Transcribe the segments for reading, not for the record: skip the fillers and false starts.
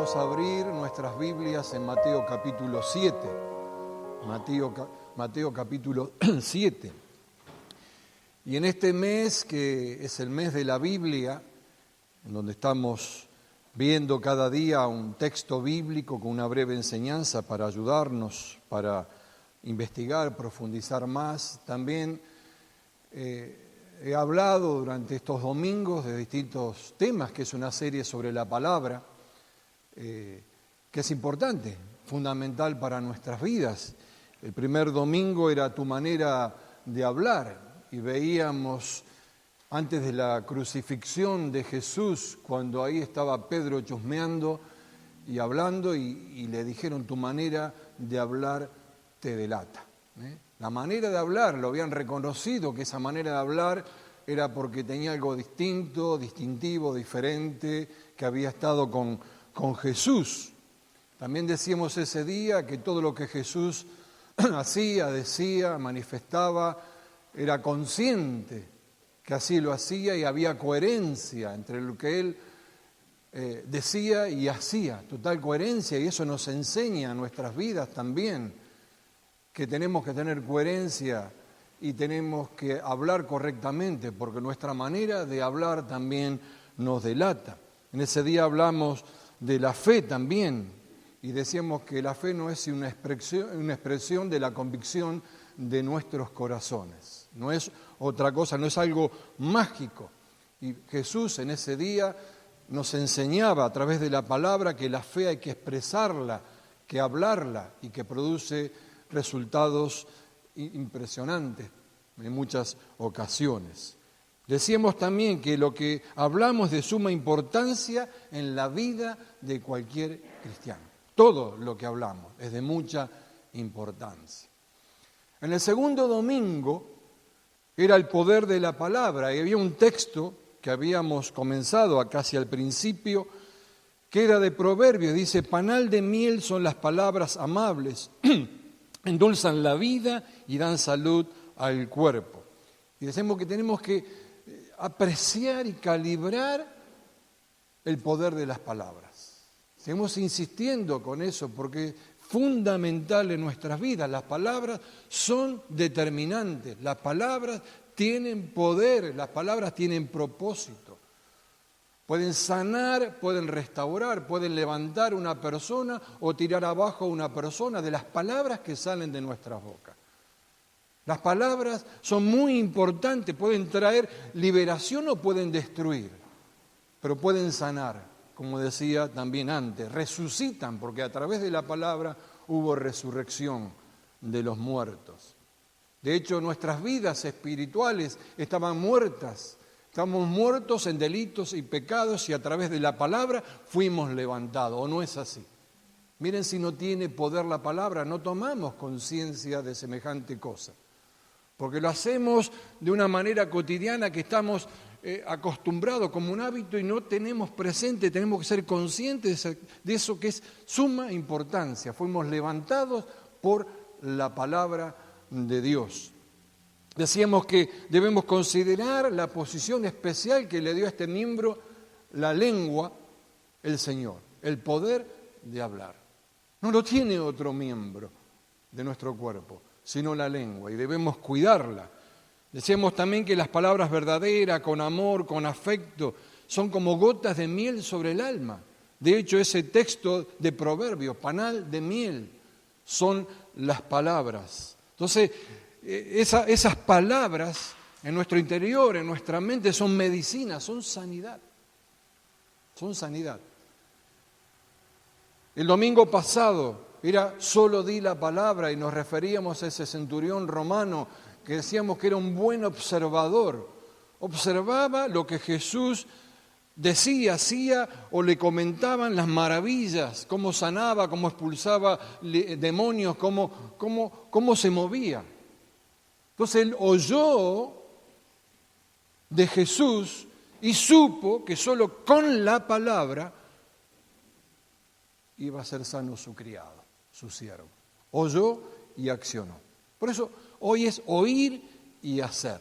Vamos a abrir nuestras Biblias en Mateo capítulo 7. Mateo capítulo 7. Y en este mes, que es el mes de la Biblia, en donde estamos viendo cada día un texto bíblico con una breve enseñanza para ayudarnos, para investigar, profundizar más, también he hablado durante estos domingos de distintos temas, que es una serie sobre la palabra, que es importante, fundamental para nuestras vidas. El primer domingo era tu manera de hablar y veíamos antes de la crucifixión de Jesús, cuando ahí estaba Pedro chusmeando y hablando y le dijeron tu manera de hablar te delata. La manera de hablar, lo habían reconocido que esa manera de hablar era porque tenía algo distinto, distintivo, diferente, que había estado con Jesús. También decíamos ese día que todo lo que Jesús hacía, decía, manifestaba, era consciente que así lo hacía y había coherencia entre lo que él decía y hacía, total coherencia, y eso nos enseña a nuestras vidas también, que tenemos que tener coherencia y tenemos que hablar correctamente, porque nuestra manera de hablar también nos delata. En ese día hablamos de la fe también, y decíamos que la fe no es una expresión de la convicción de nuestros corazones, no es otra cosa, no es algo mágico. Y Jesús en ese día nos enseñaba a través de la palabra que la fe hay que expresarla, que hablarla y que produce resultados impresionantes en muchas ocasiones. Decíamos también que lo que hablamos es de suma importancia en la vida de cualquier cristiano. Todo lo que hablamos es de mucha importancia. En el segundo domingo era el poder de la palabra y había un texto que habíamos comenzado casi al principio, que era de Proverbios, dice, panal de miel son las palabras amables, endulzan la vida y dan salud al cuerpo. Y decimos que tenemos que apreciar y calibrar el poder de las palabras. Seguimos insistiendo con eso porque es fundamental en nuestras vidas. Las palabras son determinantes, las palabras tienen poder, las palabras tienen propósito. Pueden sanar, pueden restaurar, pueden levantar una persona o tirar abajo a una persona de las palabras que salen de nuestras bocas. Las palabras son muy importantes, pueden traer liberación o pueden destruir, pero pueden sanar, como decía también antes, resucitan, porque a través de la palabra hubo resurrección de los muertos. De hecho, nuestras vidas espirituales estaban muertas. Estamos muertos en delitos y pecados y a través de la palabra fuimos levantados, ¿o no es así? Miren si no tiene poder la palabra, no tomamos conciencia de semejante cosa, porque lo hacemos de una manera cotidiana que estamos acostumbrados como un hábito y no tenemos presente, tenemos que ser conscientes de eso que es suma importancia. Fuimos levantados por la palabra de Dios. Decíamos que debemos considerar la posición especial que le dio a este miembro la lengua, el Señor, el poder de hablar. No lo tiene otro miembro de nuestro cuerpo, sino la lengua, y debemos cuidarla. Decíamos también que las palabras verdaderas, con amor, con afecto, son como gotas de miel sobre el alma. De hecho, ese texto de Proverbios, panal de miel, son las palabras. Entonces, esas palabras en nuestro interior, en nuestra mente, son medicina, son sanidad. Son sanidad. El domingo pasado era solo di la palabra y nos referíamos a ese centurión romano que decíamos que era un buen observador. Observaba lo que Jesús decía, hacía o le comentaban las maravillas, cómo sanaba, cómo expulsaba demonios, cómo se movía. Entonces él oyó de Jesús y supo que solo con la palabra iba a ser sano su criado, su siervo. Oyó y accionó. Por eso hoy es oír y hacer.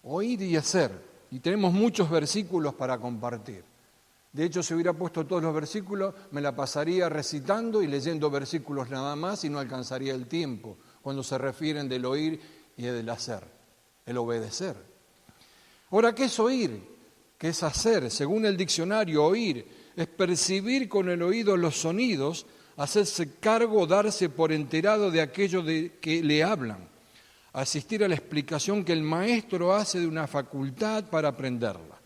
Oír y hacer. Y tenemos muchos versículos para compartir. De hecho, si hubiera puesto todos los versículos, me la pasaría recitando y leyendo versículos nada más y no alcanzaría el tiempo cuando se refieren del oír y del hacer, el obedecer. Ahora, ¿qué es oír? ¿Qué es hacer? Según el diccionario, oír es percibir con el oído los sonidos, hacerse cargo, darse por enterado de aquello de que le hablan, asistir a la explicación que el maestro hace de una facultad para aprenderla.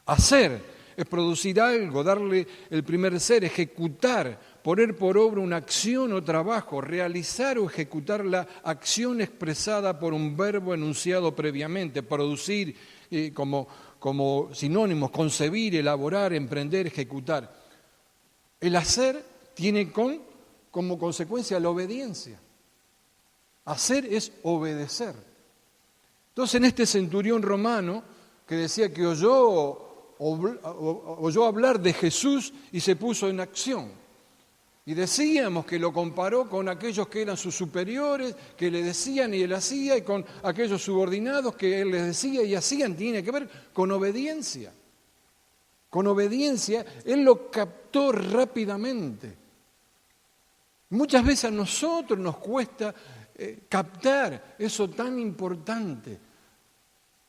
Hacer es producir algo, darle el primer ser, ejecutar, poner por obra una acción o trabajo, realizar o ejecutar la acción expresada por un verbo enunciado previamente, producir como sinónimos, concebir, elaborar, emprender, ejecutar. El hacer tiene como consecuencia la obediencia. Hacer es obedecer. Entonces, en este centurión romano que decía que oyó hablar de Jesús y se puso en acción. Y decíamos que lo comparó con aquellos que eran sus superiores, que le decían y él hacía, y con aquellos subordinados que él les decía y hacían. Tiene que ver con obediencia. Con obediencia, él lo captó rápidamente. Muchas veces a nosotros nos cuesta captar eso tan importante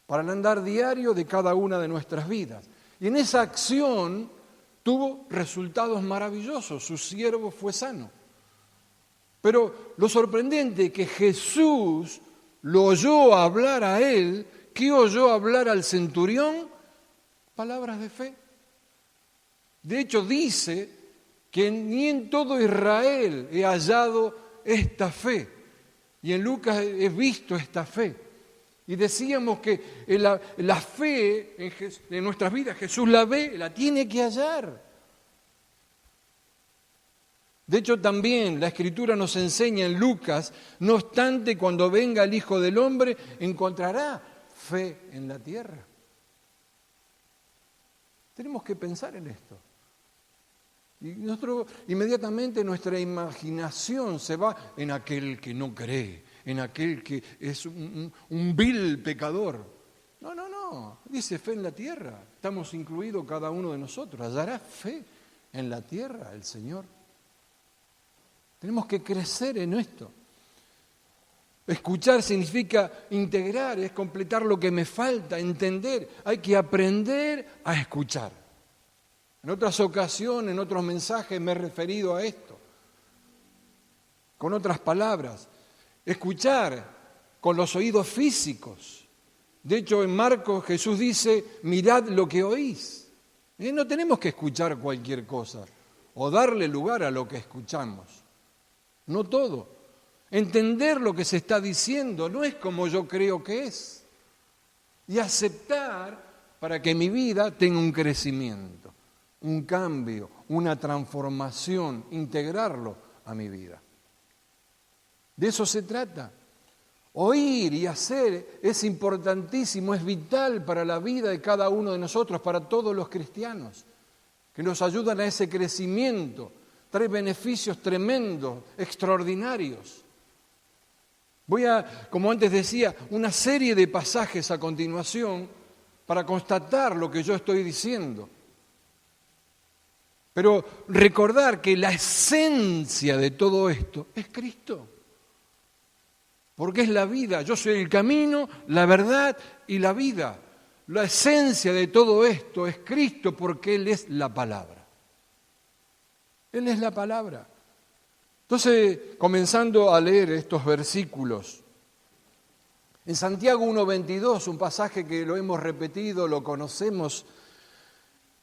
para el andar diario de cada una de nuestras vidas. Y en esa acción tuvo resultados maravillosos, su siervo fue sano. Pero lo sorprendente es que Jesús lo oyó hablar a él. ¿Qué oyó hablar al centurión? Palabras de fe. De hecho dice que ni en todo Israel he hallado esta fe. Y en Lucas he visto esta fe. Y decíamos que la fe en nuestras vidas, Jesús la ve, la tiene que hallar. De hecho, también la Escritura nos enseña en Lucas, no obstante, cuando venga el Hijo del Hombre, encontrará fe en la tierra. Tenemos que pensar en esto. Y inmediatamente nuestra imaginación se va en aquel que no cree, en aquel que es un vil pecador. No, dice fe en la tierra. Estamos incluidos cada uno de nosotros. Hallará fe en la tierra el Señor. Tenemos que crecer en esto. Escuchar significa integrar, es completar lo que me falta, entender. Hay que aprender a escuchar. En otras ocasiones, en otros mensajes me he referido a esto. Con otras palabras, escuchar con los oídos físicos. De hecho, en Marcos Jesús dice, mirad lo que oís. No tenemos que escuchar cualquier cosa o darle lugar a lo que escuchamos. No todo. Entender lo que se está diciendo no es como yo creo que es. Y aceptar para que mi vida tenga un crecimiento, un cambio, una transformación, integrarlo a mi vida. De eso se trata. Oír y hacer es importantísimo, es vital para la vida de cada uno de nosotros, para todos los cristianos, que nos ayudan a ese crecimiento, trae beneficios tremendos, extraordinarios. Voy a, como antes decía, una serie de pasajes a continuación para constatar lo que yo estoy diciendo. Pero recordar que la esencia de todo esto es Cristo. Porque es la vida. Yo soy el camino, la verdad y la vida. La esencia de todo esto es Cristo porque Él es la palabra. Él es la palabra. Entonces, comenzando a leer estos versículos, en Santiago 1:22, un pasaje que lo hemos repetido, lo conocemos,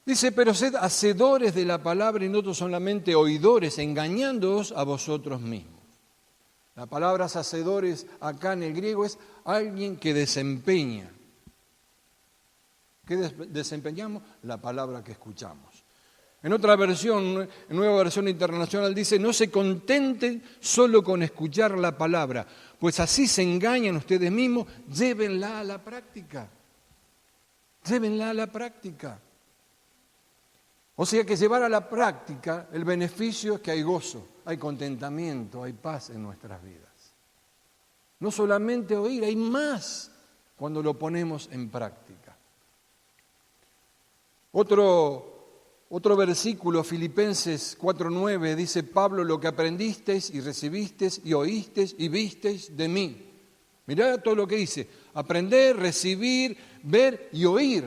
dice, pero sed hacedores de la palabra y no solamente oidores, engañándoos a vosotros mismos. La palabra hacedores acá en el griego es alguien que desempeña. ¿Qué desempeñamos? La palabra que escuchamos. En otra versión, en Nueva Versión Internacional, dice, no se contenten solo con escuchar la palabra, pues así se engañan ustedes mismos, llévenla a la práctica. Llévenla a la práctica. O sea que llevar a la práctica el beneficio es que hay gozo, hay contentamiento, hay paz en nuestras vidas. No solamente oír, hay más cuando lo ponemos en práctica. Otro Otro versículo, Filipenses 4:9, dice Pablo: lo que aprendisteis y recibisteis y oísteis y visteis de mí. Mirá todo lo que dice: aprender, recibir, ver y oír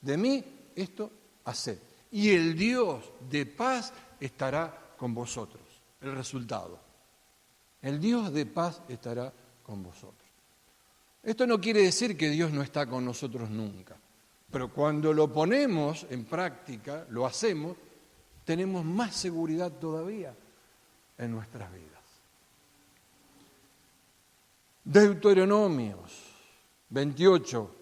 de mí, esto haced. Y el Dios de paz estará con vosotros. El resultado. El Dios de paz estará con vosotros. Esto no quiere decir que Dios no está con nosotros nunca. Pero cuando lo ponemos en práctica, lo hacemos, tenemos más seguridad todavía en nuestras vidas. Deuteronomios 28,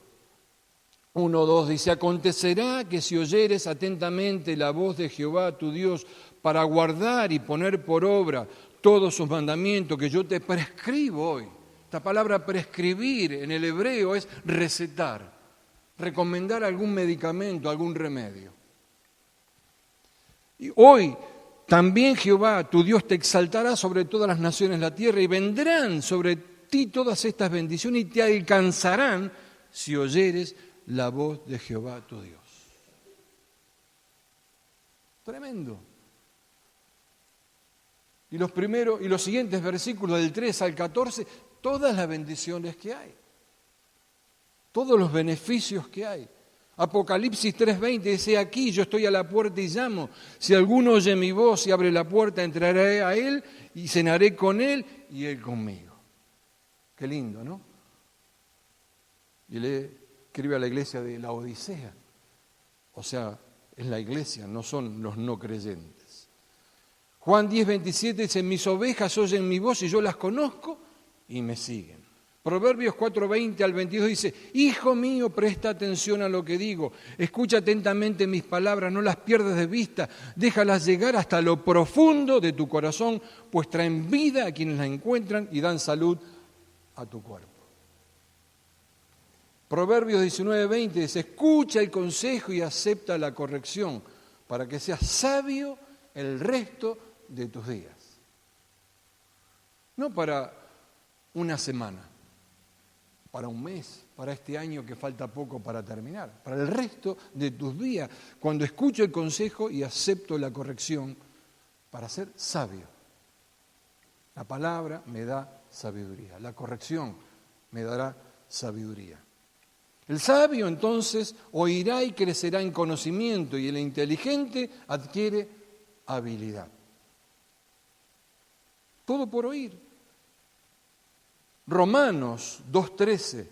1, 2 dice: acontecerá que si oyeres atentamente la voz de Jehová tu Dios para guardar y poner por obra todos sus mandamientos que yo te prescribo hoy. Esta palabra prescribir en el hebreo es recetar, recomendar algún medicamento, algún remedio. Y hoy también Jehová, tu Dios, te exaltará sobre todas las naciones de la tierra y vendrán sobre ti todas estas bendiciones y te alcanzarán si oyeres la voz de Jehová, tu Dios. Tremendo. Y los siguientes versículos del 3 al 14, todas las bendiciones que hay. Todos los beneficios que hay. Apocalipsis 3:20 dice: aquí yo estoy a la puerta y llamo. Si alguno oye mi voz y abre la puerta, entraré a él y cenaré con él y él conmigo. Qué lindo, ¿no? Y le escribe a la iglesia de la Odisea. O sea, es la iglesia, no son los no creyentes. Juan 10:27 dice: mis ovejas oyen mi voz y yo las conozco y me siguen. Proverbios 4:20 al 22 dice: hijo mío, presta atención a lo que digo, escucha atentamente mis palabras, no las pierdas de vista, déjalas llegar hasta lo profundo de tu corazón, pues traen vida a quienes la encuentran y dan salud a tu cuerpo. Proverbios 19:20 dice: escucha el consejo y acepta la corrección, para que seas sabio el resto de tus días. No para una semana, para un mes, para este año que falta poco para terminar, para el resto de tus días, cuando escucho el consejo y acepto la corrección para ser sabio. La palabra me da sabiduría, la corrección me dará sabiduría. El sabio entonces oirá y crecerá en conocimiento, y el inteligente adquiere habilidad. Todo por oír. Romanos 2:13,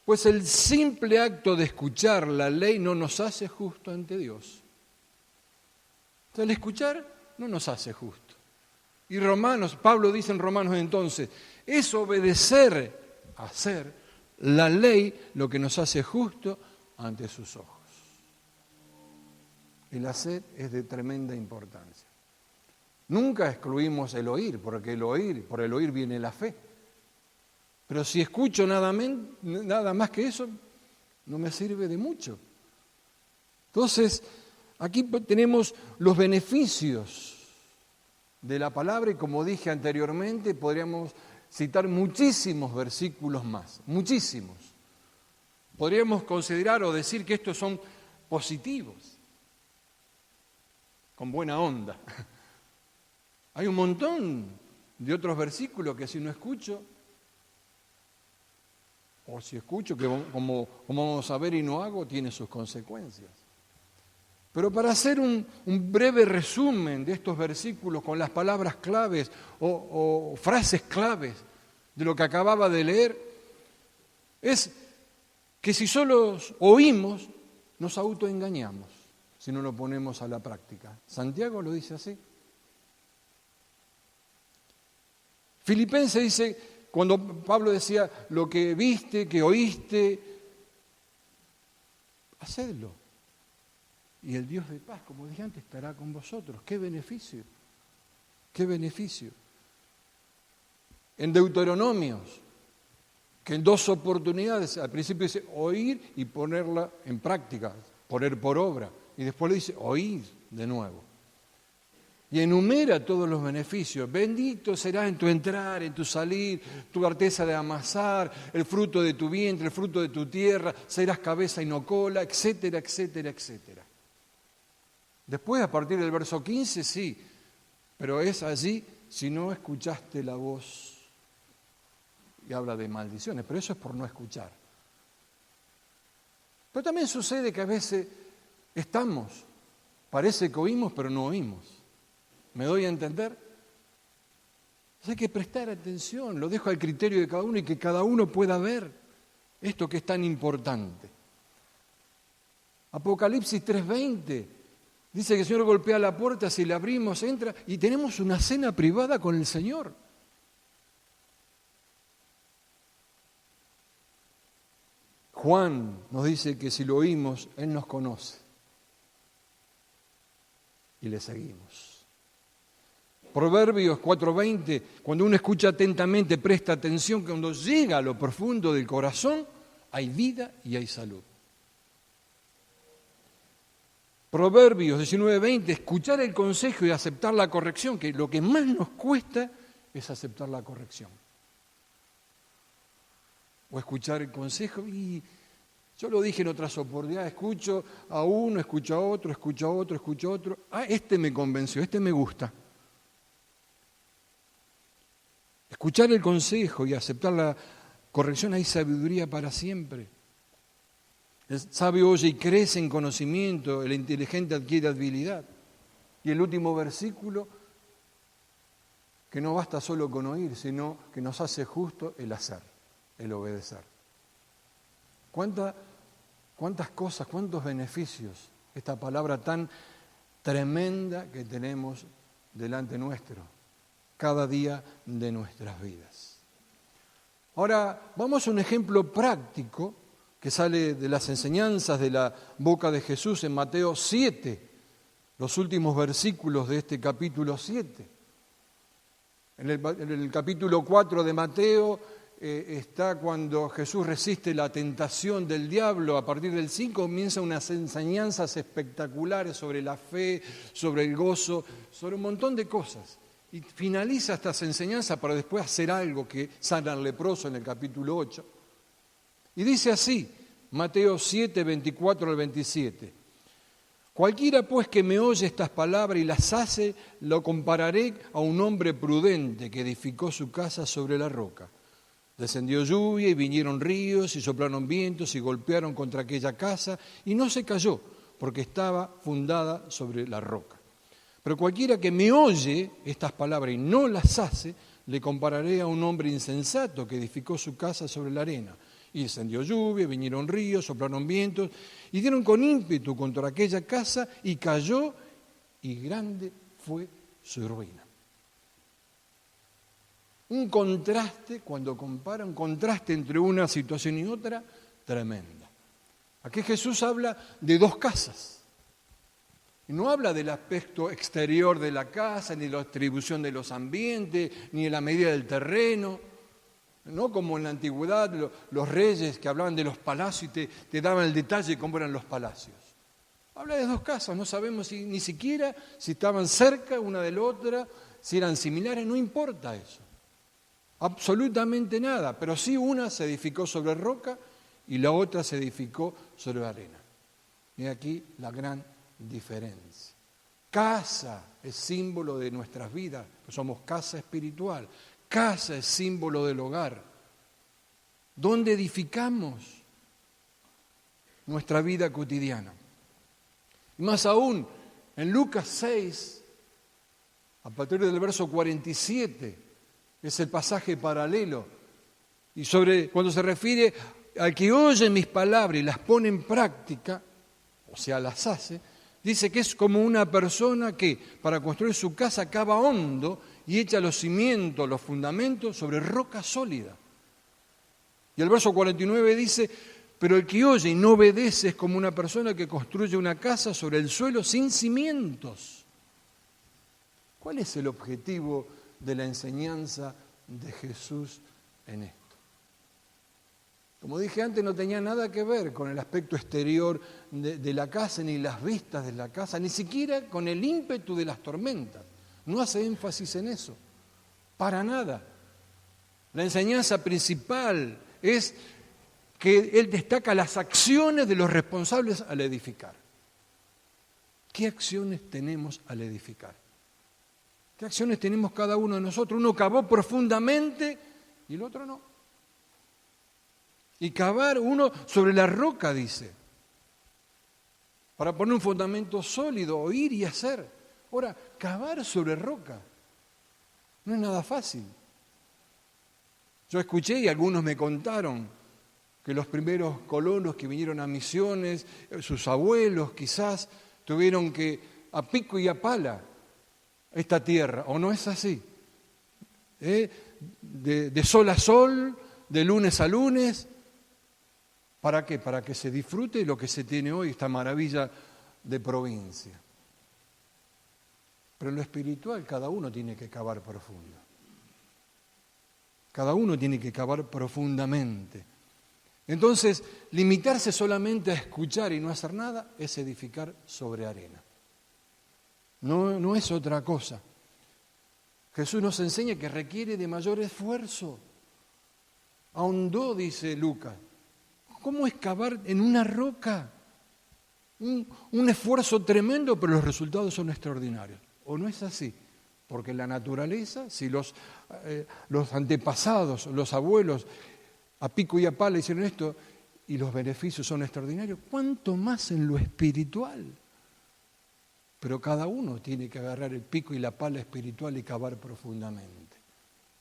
pues el simple acto de escuchar la ley no nos hace justo ante Dios. Entonces, el escuchar no nos hace justo. Y Pablo dice en Romanos entonces, es obedecer, hacer la ley lo que nos hace justo ante sus ojos. El hacer es de tremenda importancia. Nunca excluimos el oír, porque por el oír viene la fe. Pero si escucho nada más que eso, no me sirve de mucho. Entonces, aquí tenemos los beneficios de la palabra y, como dije anteriormente, podríamos citar muchísimos versículos más, muchísimos. Podríamos considerar o decir que estos son positivos, con buena onda. Hay un montón de otros versículos que si no escucho, o si escucho, que como vamos a ver y no hago, tiene sus consecuencias. Pero para hacer un breve resumen de estos versículos con las palabras claves o frases claves de lo que acababa de leer, es que si solo oímos, nos autoengañamos si no lo ponemos a la práctica. Santiago lo dice así. Filipenses dice, cuando Pablo decía, lo que viste, que oíste, hacedlo. Y el Dios de paz, como dije antes, estará con vosotros. ¡Qué beneficio! ¡Qué beneficio! En Deuteronomios, que en 2 oportunidades, al principio dice oír y ponerla en práctica, poner por obra. Y después le dice oír de nuevo. Y enumera todos los beneficios. Bendito será en tu entrar, en tu salir, tu arteza de amasar, el fruto de tu vientre, el fruto de tu tierra, serás cabeza y no cola, etcétera, etcétera, etcétera. Después, a partir del verso 15, sí, pero es allí si no escuchaste la voz. Y habla de maldiciones, pero eso es por no escuchar. Pero también sucede que a veces parece que oímos, pero no oímos. ¿Me doy a entender? Hay que prestar atención, lo dejo al criterio de cada uno y que cada uno pueda ver esto que es tan importante. Apocalipsis 3:20 dice que el Señor golpea la puerta, si la abrimos, entra y tenemos una cena privada con el Señor. Juan nos dice que si lo oímos, Él nos conoce y le seguimos. Proverbios 4:20, cuando uno escucha atentamente, presta atención, que cuando llega a lo profundo del corazón, hay vida y hay salud. Proverbios 19:20, escuchar el consejo y aceptar la corrección, que lo que más nos cuesta es aceptar la corrección. O escuchar el consejo y yo lo dije en otras oportunidades, escucho a uno, escucho a otro, escucho a otro, escucho a otro. Este me convenció, este me gusta. Escuchar el consejo y aceptar la corrección, hay sabiduría para siempre. El sabio oye y crece en conocimiento, el inteligente adquiere habilidad. Y el último versículo, que no basta solo con oír, sino que nos hace justo el hacer, el obedecer. ¿Cuántas cosas, cuántos beneficios esta palabra tan tremenda que tenemos delante nuestro, cada día de nuestras vidas? Ahora, vamos a un ejemplo práctico que sale de las enseñanzas de la boca de Jesús en Mateo 7, los últimos versículos de este capítulo 7. En el capítulo 4 de Mateo está cuando Jesús resiste la tentación del diablo. A partir del 5 comienza unas enseñanzas espectaculares sobre la fe, sobre el gozo, sobre un montón de cosas. Y finaliza estas enseñanzas para después hacer algo que sana al leproso en el capítulo 8. Y dice así, Mateo 7, 24 al 27. Cualquiera pues que me oye estas palabras y las hace, lo compararé a un hombre prudente que edificó su casa sobre la roca. Descendió lluvia y vinieron ríos y soplaron vientos y golpearon contra aquella casa y no se cayó porque estaba fundada sobre la roca. Pero cualquiera que me oye estas palabras y no las hace, le compararé a un hombre insensato que edificó su casa sobre la arena. Y descendió lluvia, vinieron ríos, soplaron vientos y dieron con ímpetu contra aquella casa y cayó y grande fue su ruina. Un contraste, cuando compara, un contraste entre una situación y otra, tremenda. Aquí Jesús habla de dos casas. Y no habla del aspecto exterior de la casa, ni de la distribución de los ambientes, ni de la medida del terreno. No como en la antigüedad los reyes que hablaban de los palacios y te daban el detalle de cómo eran los palacios. Habla de dos casas, no sabemos ni siquiera si estaban cerca una de la otra, si eran similares, no importa eso. Absolutamente nada, pero sí una se edificó sobre roca y la otra se edificó sobre arena. Y aquí la gran diferencia. Casa es símbolo de nuestras vidas, somos casa espiritual. Casa es símbolo del hogar. ¿Dónde edificamos nuestra vida cotidiana? Y más aún, en Lucas 6, a partir del verso 47, es el pasaje paralelo. Y cuando se refiere al que oye mis palabras y las pone en práctica, o sea, las hace, dice que es como una persona que para construir su casa cava hondo y echa los cimientos, los fundamentos sobre roca sólida. Y el verso 49 dice, pero el que oye y no obedece es como una persona que construye una casa sobre el suelo sin cimientos. ¿Cuál es el objetivo de la enseñanza de Jesús en esto? Como dije antes, no tenía nada que ver con el aspecto exterior de la casa, ni las vistas de la casa, ni siquiera con el ímpetu de las tormentas. No hace énfasis en eso, para nada. La enseñanza principal es que él destaca las acciones de los responsables al edificar. ¿qué acciones tenemos al edificar? ¿Qué acciones tenemos cada uno de nosotros? Uno cavó profundamente y el otro no. Y cavar uno sobre la roca, dice, para poner un fundamento sólido, oír y hacer. Ahora, cavar sobre roca no es nada fácil. Yo escuché y algunos me contaron que los primeros colonos que vinieron a Misiones, sus abuelos quizás, tuvieron que a pico y a pala esta tierra, ¿o no es así? De sol a sol, de lunes a lunes. ¿Para qué? Para que se disfrute lo que se tiene hoy, esta maravilla de provincia. Pero en lo espiritual cada uno tiene que cavar profundo. Cada uno tiene que cavar profundamente. Entonces, limitarse solamente a escuchar y no hacer nada es edificar sobre arena. No es otra cosa. Jesús nos enseña que requiere de mayor esfuerzo. Ahondó, dice Lucas. ¿Cómo es cavar en una roca? Un esfuerzo tremendo, pero los resultados son extraordinarios. ¿O no es así? Porque la naturaleza, si los antepasados, los abuelos, a pico y a pala hicieron esto, y los beneficios son extraordinarios, ¿cuánto más en lo espiritual? Pero cada uno tiene que agarrar el pico y la pala espiritual y cavar profundamente,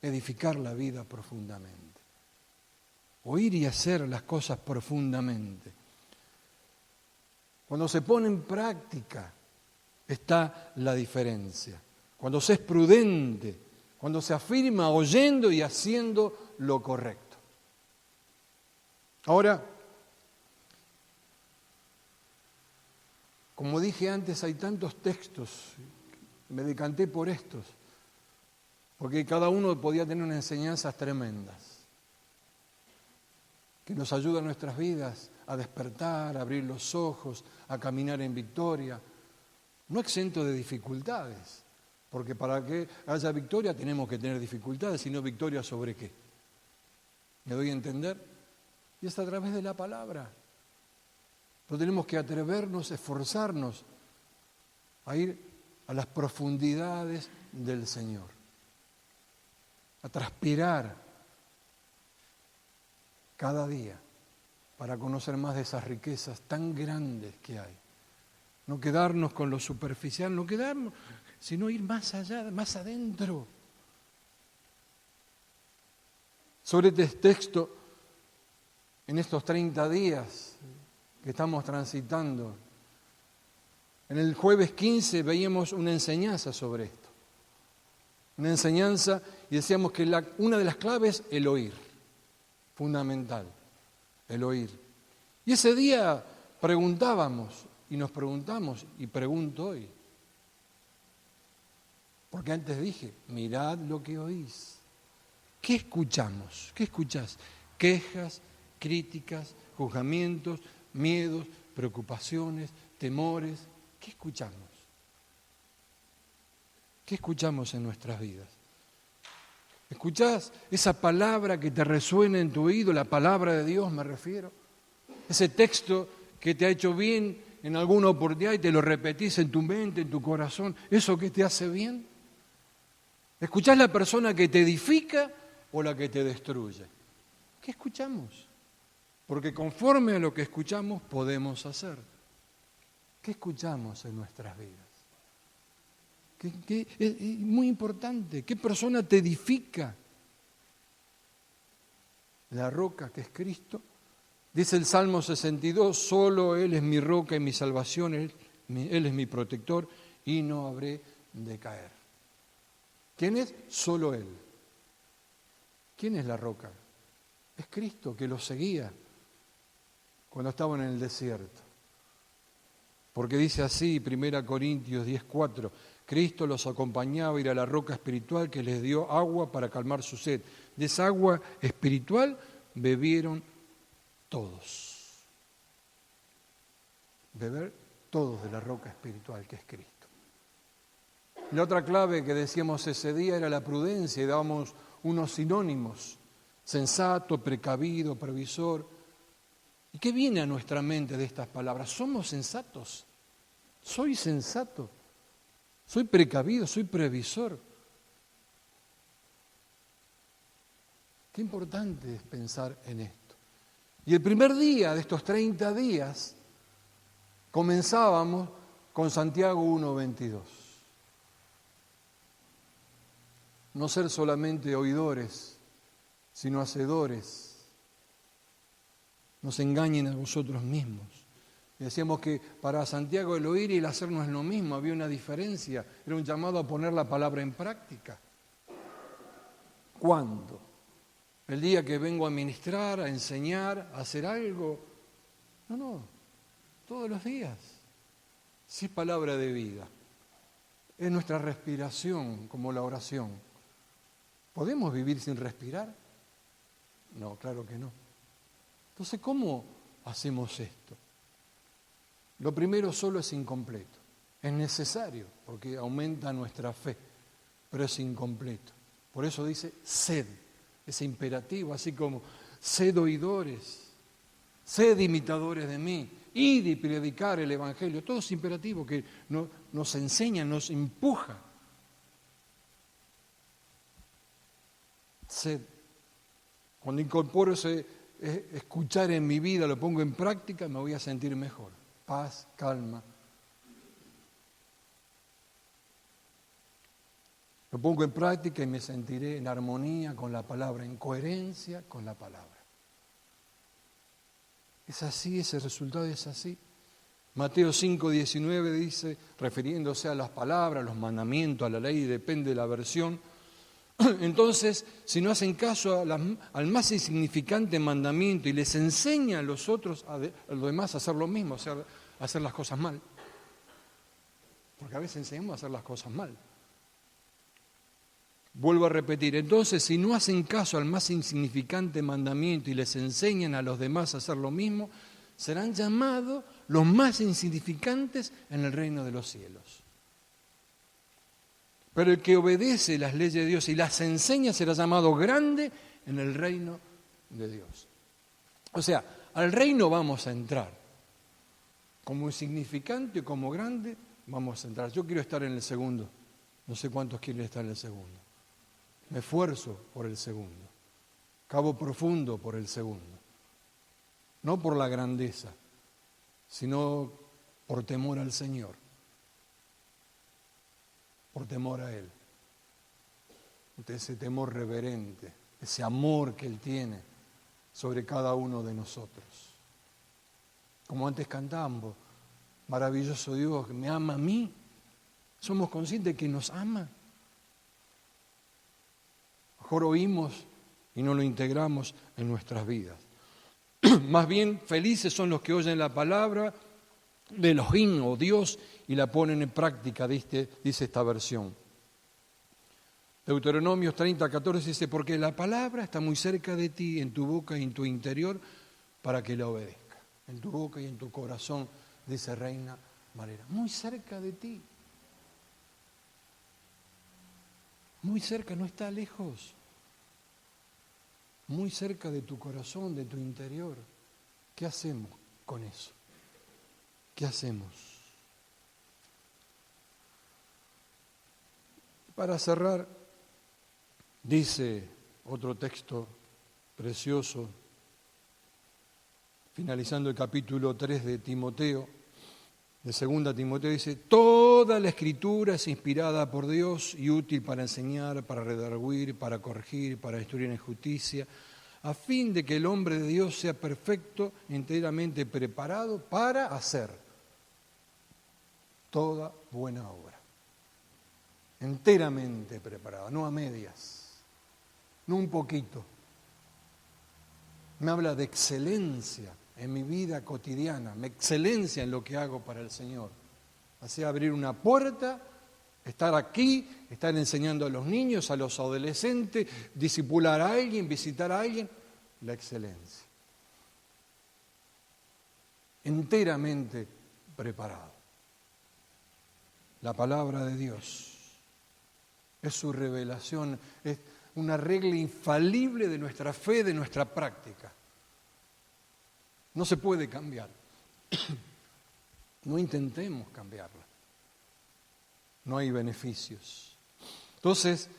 edificar la vida profundamente, oír y hacer las cosas profundamente. Cuando se pone en práctica está la diferencia. Cuando se es prudente, cuando se afirma oyendo y haciendo lo correcto. Ahora, como dije antes, hay tantos textos, me decanté por estos, porque cada uno podía tener unas enseñanzas tremendas, que nos ayudan en nuestras vidas a despertar, a abrir los ojos, a caminar en victoria, no exento de dificultades, porque para que haya victoria tenemos que tener dificultades, sino victoria sobre qué. ¿Me doy a entender? Y es a través de la palabra. Pero tenemos que atrevernos, esforzarnos a ir a las profundidades del Señor, a transpirar cada día para conocer más de esas riquezas tan grandes que hay. No quedarnos con lo superficial, no quedarnos, sino ir más allá, más adentro. Sobre este texto, en estos 30 días que estamos transitando, en el jueves 15 veíamos una enseñanza sobre esto. Una enseñanza y decíamos que una de las claves es el oír, fundamental, el oír. Y ese día preguntábamos y nos preguntamos y pregunto hoy. Porque antes dije, mirad lo que oís. ¿Qué escuchamos? ¿Qué escuchás? Quejas, críticas, juzgamientos, miedos, preocupaciones, temores. ¿Qué escuchamos? ¿Qué escuchamos en nuestras vidas? ¿Escuchás esa palabra que te resuena en tu oído, la palabra de Dios me refiero? Ese texto que te ha hecho bien en alguna oportunidad y te lo repetís en tu mente, en tu corazón, ¿eso que te hace bien? ¿Escuchás la persona que te edifica o la que te destruye? ¿Qué escuchamos? Porque conforme a lo que escuchamos podemos hacer. ¿Qué escuchamos en nuestras vidas? Es muy importante. ¿Qué persona te edifica? La roca que es Cristo. Dice el Salmo 62, solo Él es mi roca y mi salvación, Él es mi protector y no habré de caer. ¿Quién es? Solo Él. ¿Quién es la roca? Es Cristo que los seguía cuando estaban en el desierto. Porque dice así, 1 Corintios 10:4, Cristo los acompañaba a ir a la roca espiritual que les dio agua para calmar su sed. De esa agua espiritual bebieron todos. Beber todos de la roca espiritual que es Cristo. La otra clave que decíamos ese día era la prudencia y dábamos unos sinónimos: sensato, precavido, previsor. ¿Y qué viene a nuestra mente de estas palabras? ¿Somos sensatos? soy sensato, soy precavido, soy previsor. Qué importante es pensar en esto. Y el primer día de estos 30 días comenzábamos con Santiago 1:22. No ser solamente oidores, sino hacedores. No se engañen a vosotros mismos. Y decíamos que para Santiago el oír y el hacer no es lo mismo, había una diferencia. Era un llamado a poner la palabra en práctica. ¿Cuándo? El día que vengo a ministrar, a enseñar, a hacer algo. No, todos los días. Si es palabra de vida. Es nuestra respiración como la oración. ¿Podemos vivir sin respirar? No, claro que no. Entonces, ¿cómo hacemos esto? Lo primero solo es incompleto. Es necesario porque aumenta nuestra fe, pero es incompleto. Por eso dice sed, es imperativo, así como sed oidores, sed imitadores de mí, id y predicar el Evangelio. Todo es imperativo que nos enseña, nos empuja. Sed. Cuando incorporo ese escuchar en mi vida, lo pongo en práctica, me voy a sentir mejor. Paz, calma. Lo pongo en práctica y me sentiré en armonía con la palabra, en coherencia con la palabra. Es así, ese resultado es así. Mateo 5:19 dice, refiriéndose a las palabras, los mandamientos, a la ley, depende de la versión. Entonces, si no hacen caso al más insignificante mandamiento y les enseñan a los otros, a los demás a hacer lo mismo, a hacer las cosas mal. Porque a veces enseñamos a hacer las cosas mal. Vuelvo a repetir, entonces, si no hacen caso al más insignificante mandamiento y les enseñan a los demás a hacer lo mismo, serán llamados los más insignificantes en el reino de los cielos. Pero el que obedece las leyes de Dios y las enseña será llamado grande en el reino de Dios. O sea, al reino vamos a entrar. Como insignificante o como grande, vamos a entrar. Yo quiero estar en el segundo. No sé cuántos quieren estar en el segundo. Me esfuerzo por el segundo. Cabo profundo por el segundo. No por la grandeza, sino por temor al Señor. Por temor a Él. Ese temor reverente, ese amor que Él tiene sobre cada uno de nosotros. Como antes cantábamos, maravilloso Dios, que me ama a mí. Somos conscientes de que nos ama. Mejor oímos y no lo integramos en nuestras vidas. Más bien, felices son los que oyen la palabra de Elohim o Dios y la ponen en práctica, dice esta versión. Deuteronomios 30:14 dice, porque la palabra está muy cerca de ti, en tu boca y en tu interior, para que la obedezca. En tu boca y en tu corazón, dice Reina Valera. Muy cerca de ti. Muy cerca, no está lejos. Muy cerca de tu corazón, de tu interior. ¿Qué hacemos con eso? ¿Qué hacemos? Para cerrar, dice otro texto precioso, finalizando el capítulo 3 de Timoteo, de 2 Timoteo, dice, toda la Escritura es inspirada por Dios y útil para enseñar, para redarguir, para corregir, para instruir en justicia, a fin de que el hombre de Dios sea perfecto, enteramente preparado para hacer toda buena obra. Enteramente preparado, no a medias, no un poquito. Me habla de excelencia en mi vida cotidiana, excelencia en lo que hago para el Señor. Así abrir una puerta, estar aquí, estar enseñando a los niños, a los adolescentes, discipular a alguien, visitar a alguien, la excelencia. Enteramente preparado. La palabra de Dios es su revelación, es una regla infalible de nuestra fe, de nuestra práctica. No se puede cambiar. No intentemos cambiarla. No hay beneficios. Entonces,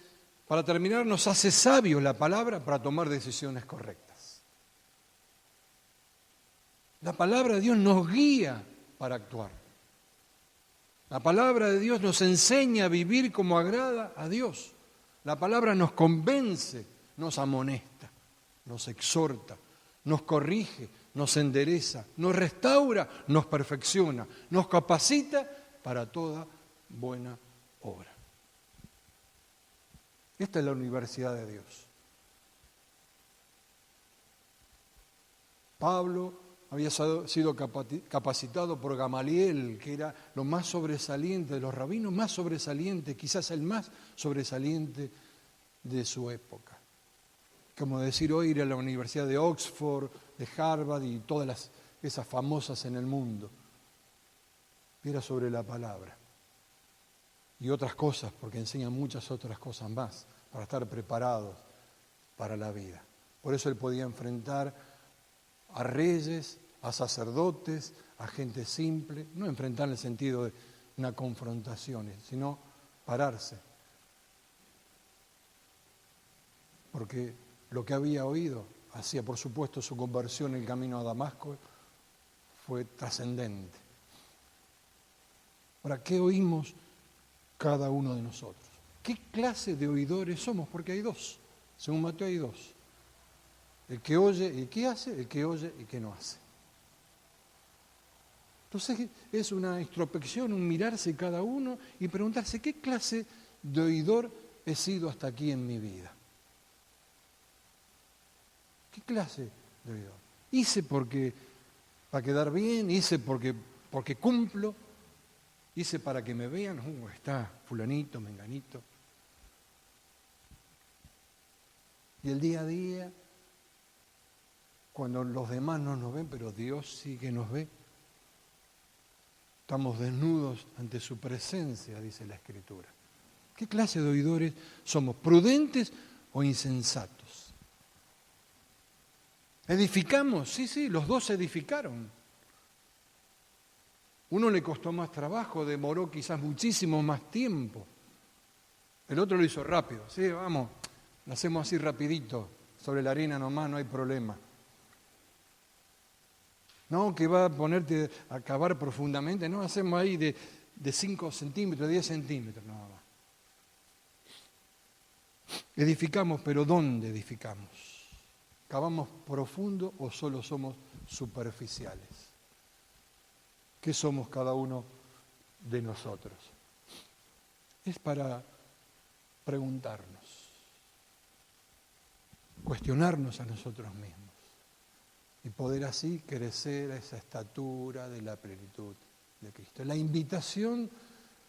para terminar, nos hace sabios la palabra para tomar decisiones correctas. La palabra de Dios nos guía para actuar. La palabra de Dios nos enseña a vivir como agrada a Dios. La palabra nos convence, nos amonesta, nos exhorta, nos corrige, nos endereza, nos restaura, nos perfecciona, nos capacita para toda buena obra. Esta es la universidad de Dios. Pablo había sido capacitado por Gamaliel, que era lo más sobresaliente de los rabinos, más sobresaliente, quizás el más sobresaliente de su época. Como decir hoy ir a la Universidad de Oxford, de Harvard y todas esas famosas en el mundo. Era sobre la palabra. Y otras cosas, porque enseñan muchas otras cosas más, para estar preparados para la vida. Por eso él podía enfrentar a reyes, a sacerdotes, a gente simple, no enfrentar en el sentido de una confrontación, sino pararse. Porque lo que había oído hacía, por supuesto, su conversión en el camino a Damasco fue trascendente. Ahora, ¿qué oímos cada uno de nosotros? ¿Qué clase de oidores somos? Porque hay dos. Según Mateo hay dos. El que oye y ¿qué hace? El que oye y que no hace. Entonces es una introspección, un mirarse cada uno y preguntarse ¿qué clase de oidor he sido hasta aquí en mi vida? ¿Qué clase de oidor? Hice porque para quedar bien, hice porque cumplo, hice para que me vean, está fulanito, menganito. Y el día a día, cuando los demás no nos ven, pero Dios sí que nos ve, estamos desnudos ante su presencia, dice la Escritura. ¿Qué clase de oidores somos? ¿Prudentes o insensatos? ¿Edificamos? Sí, los dos edificaron. Uno le costó más trabajo, demoró quizás muchísimo más tiempo. El otro lo hizo rápido. Sí, vamos, lo hacemos así rapidito, sobre la arena nomás, no hay problema. No, que va a ponerte a cavar profundamente, no, hacemos ahí de 5 centímetros, 10 centímetros, nada más. Edificamos, pero ¿dónde edificamos? ¿Cavamos profundo o solo somos superficiales? ¿Qué somos cada uno de nosotros? Es para preguntarnos, cuestionarnos a nosotros mismos y poder así crecer a esa estatura de la plenitud de Cristo. La invitación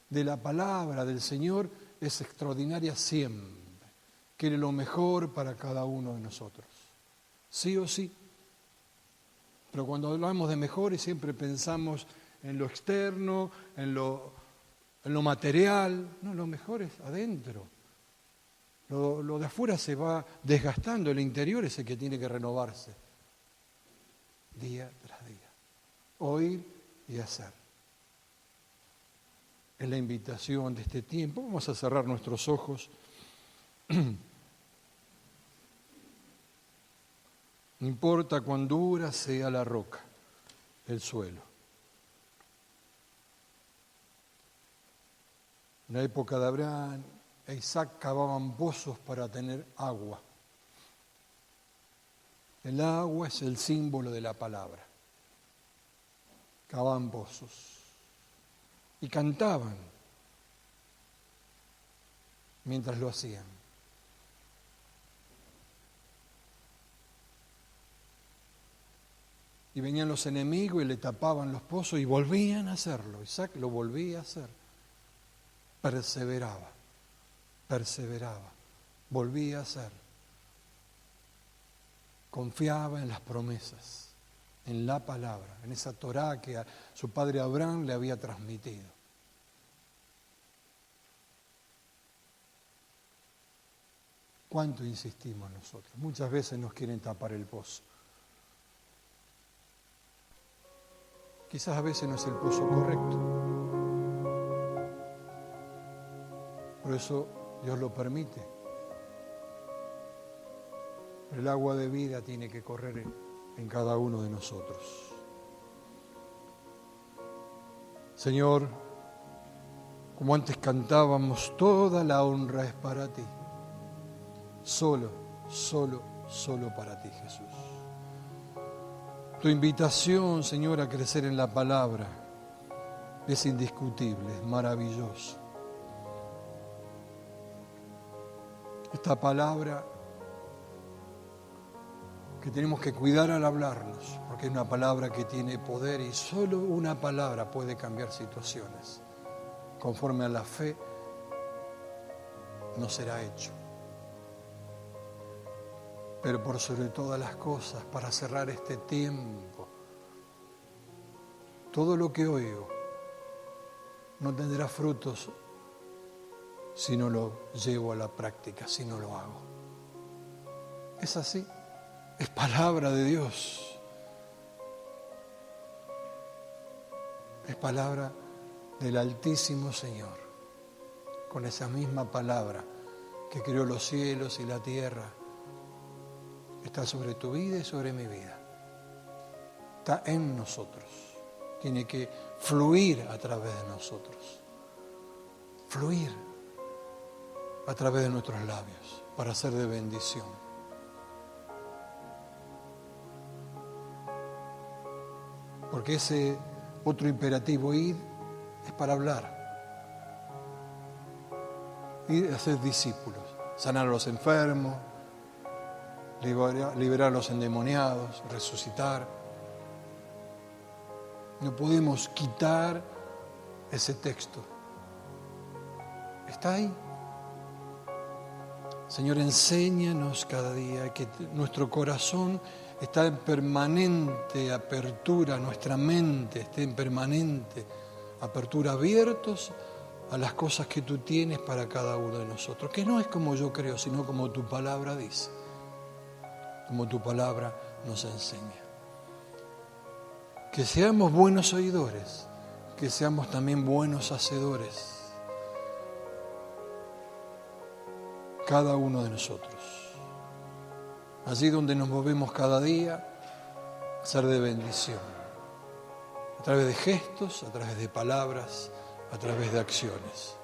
de la palabra del Señor es extraordinaria siempre. Quiere lo mejor para cada uno de nosotros. Sí o sí. Pero cuando hablamos de mejores siempre pensamos en lo externo, en lo material. No, lo mejor es adentro. Lo de afuera se va desgastando, el interior es el que tiene que renovarse. Día tras día. Oír y hacer. Es la invitación de este tiempo. Vamos a cerrar nuestros ojos. No importa cuán dura sea la roca, el suelo. En la época de Abraham e Isaac cavaban pozos para tener agua. El agua es el símbolo de la palabra. Cavaban pozos y cantaban mientras lo hacían. Y venían los enemigos y le tapaban los pozos y volvían a hacerlo. Isaac lo volvía a hacer. Perseveraba, volvía a hacer. Confiaba en las promesas, en la palabra, en esa Torá que a su padre Abraham le había transmitido. ¿Cuánto insistimos nosotros? Muchas veces nos quieren tapar el pozo. Quizás a veces no es el pozo correcto. Por eso Dios lo permite. Pero el agua de vida tiene que correr en cada uno de nosotros. Señor, como antes cantábamos, toda la honra es para ti. Solo para ti, Jesús. Tu invitación, Señor, a crecer en la palabra es indiscutible, es maravilloso. Esta palabra que tenemos que cuidar al hablarnos, porque es una palabra que tiene poder y solo una palabra puede cambiar situaciones. Conforme a la fe, no será hecho. Pero por sobre todas las cosas, para cerrar este tiempo, todo lo que oigo no tendrá frutos si no lo llevo a la práctica, si no lo hago. Es así, es palabra de Dios. Es palabra del Altísimo Señor. Con esa misma palabra que creó los cielos y la tierra, está sobre tu vida y sobre mi vida. Está en nosotros. Tiene que fluir a través de nosotros. Fluir a través de nuestros labios para ser de bendición. Porque ese otro imperativo, ir, es para hablar. Ir a ser discípulos. Sanar a los enfermos, liberar a los endemoniados, resucitar. No podemos quitar ese texto. Está ahí. Señor, enséñanos cada día que nuestro corazón está en permanente apertura, nuestra mente esté en permanente apertura, abiertos a las cosas que tú tienes para cada uno de nosotros. Que no es como yo creo, sino como tu palabra dice, como tu palabra nos enseña. Que seamos buenos oidores, que seamos también buenos hacedores. Cada uno de nosotros. Allí donde nos movemos cada día, ser de bendición. A través de gestos, a través de palabras, a través de acciones.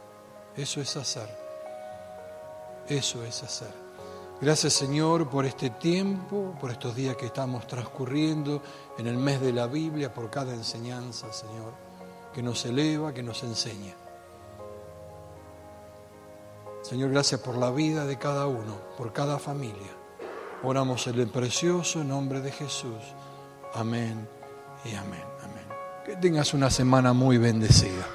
Eso es hacer. Eso es hacer. Gracias, Señor, por este tiempo, por estos días que estamos transcurriendo en el mes de la Biblia, por cada enseñanza, Señor, que nos eleva, que nos enseña. Señor, gracias por la vida de cada uno, por cada familia. Oramos en el precioso nombre de Jesús. Amén y amén. Amén. Que tengas una semana muy bendecida.